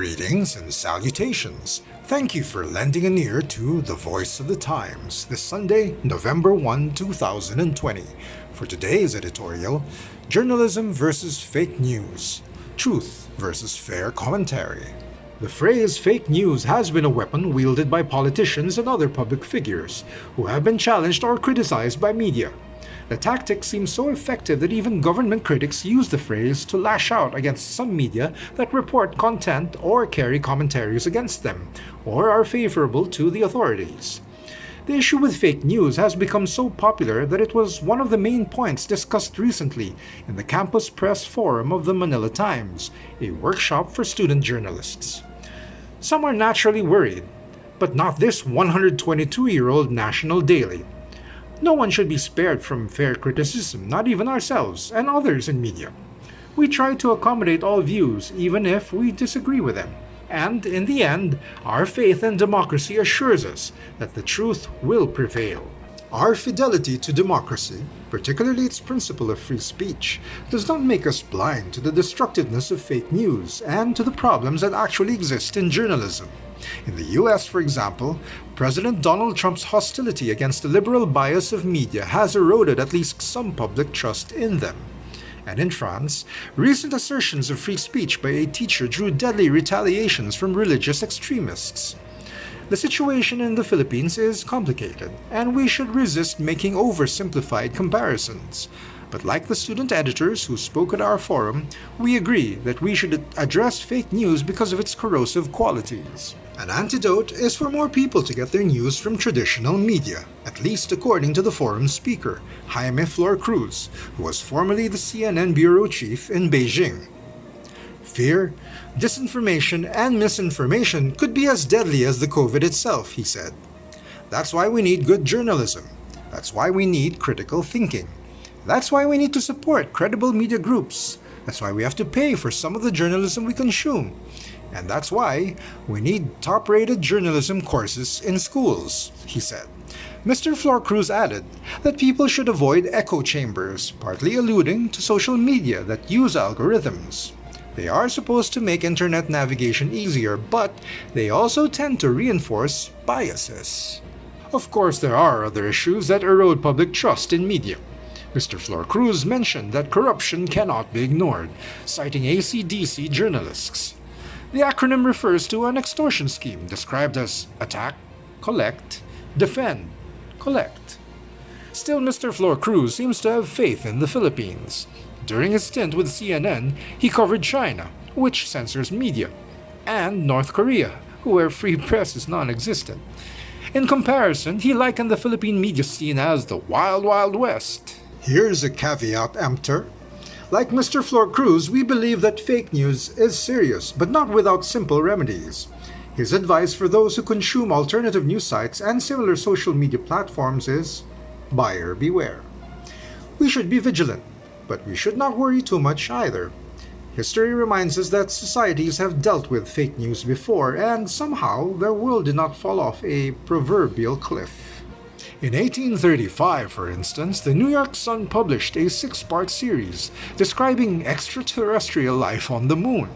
Greetings and salutations. Thank you for lending an ear to The Voice of the Times this Sunday, November 2020. For today's editorial, Journalism versus Fake News, Truth versus Fair Commentary. The phrase fake news has been a weapon wielded by politicians and other public figures who have been challenged or criticized by media. The tactic seems so effective that even government critics use the phrase to lash out against some media that report content or carry commentaries against them, or are favorable to the authorities. The issue with fake news has become so popular that it was one of the main points discussed recently in the Campus Press Forum of the Manila Times, a workshop for student journalists. Some are naturally worried, but not this 122-year-old national daily. No one should be spared from fair criticism, not even ourselves and others in media. We try to accommodate all views, even if we disagree with them. And in the end, our faith in democracy assures us that the truth will prevail. Our fidelity to democracy, particularly its principle of free speech, does not make us blind to the destructiveness of fake news and to the problems that actually exist in journalism. In the US, for example, President Donald Trump's hostility against the liberal bias of media has eroded at least some public trust in them. And in France, recent assertions of free speech by a teacher drew deadly retaliations from religious extremists. The situation in the Philippines is complicated, and we should resist making oversimplified comparisons. But like the student editors who spoke at our forum, we agree that we should address fake news because of its corrosive qualities. An antidote is for more people to get their news from traditional media, at least according to the forum's speaker, Jaime Flor Cruz, who was formerly the CNN bureau chief in Beijing. Fear, disinformation, and misinformation could be as deadly as the COVID itself, he said. That's why we need good journalism. That's why we need critical thinking. That's why we need to support credible media groups. That's why we have to pay for some of the journalism we consume. And that's why we need top-rated journalism courses in schools, he said. Mr. Flor Cruz added that people should avoid echo chambers, partly alluding to social media that use algorithms. They are supposed to make internet navigation easier, but they also tend to reinforce biases. Of course, there are other issues that erode public trust in media. Mr. Flor Cruz mentioned that corruption cannot be ignored, citing AC/DC journalists. The acronym refers to an extortion scheme described as attack, collect, defend, collect. Still, Mr. Flor Cruz seems to have faith in the Philippines. During his stint with CNN, he covered China, which censors media, and North Korea, where free press is non-existent. In comparison, he likened the Philippine media scene as the Wild Wild West. Here's a caveat emptor. Like Mr. Flor Cruz, we believe that fake news is serious, but not without simple remedies. His advice for those who consume alternative news sites and similar social media platforms is, buyer beware. We should be vigilant, but we should not worry too much either. History reminds us that societies have dealt with fake news before, and somehow their world did not fall off a proverbial cliff. In 1835, for instance, the New York Sun published a 6-part series describing extraterrestrial life on the moon.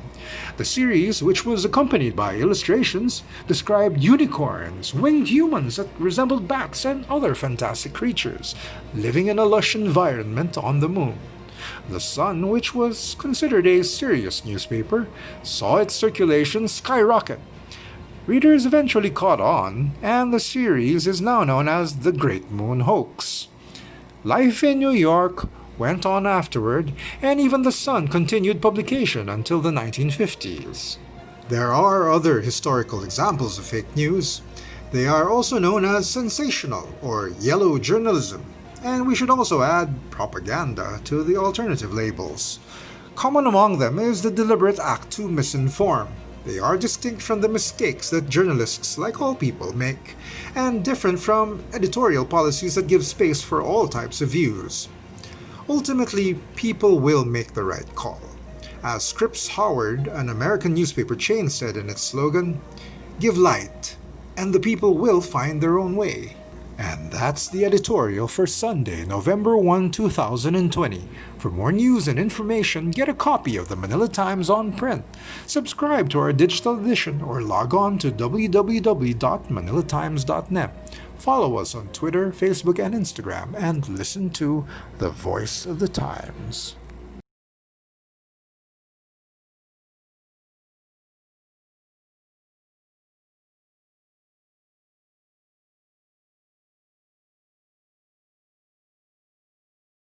The series, which was accompanied by illustrations, described unicorns, winged humans that resembled bats, and other fantastic creatures living in a lush environment on the moon. The Sun, which was considered a serious newspaper, saw its circulation skyrocket. Readers eventually caught on, and the series is now known as The Great Moon Hoax. Life in New York went on afterward, and even the Sun continued publication until the 1950s. There are other historical examples of fake news. They are also known as sensational or yellow journalism, and we should also add propaganda to the alternative labels. Common among them is the deliberate act to misinform. They are distinct from the mistakes that journalists, like all people, make, and different from editorial policies that give space for all types of views. Ultimately, people will make the right call. As Scripps Howard, an American newspaper chain, said in its slogan, "Give light, and the people will find their own way." And that's the editorial for Sunday, November 1, 2020. For more news and information, get a copy of the Manila Times on print. Subscribe to our digital edition or log on to www.manilatimes.net. Follow us on Twitter, Facebook, and Instagram, and listen to The Voice of the Times.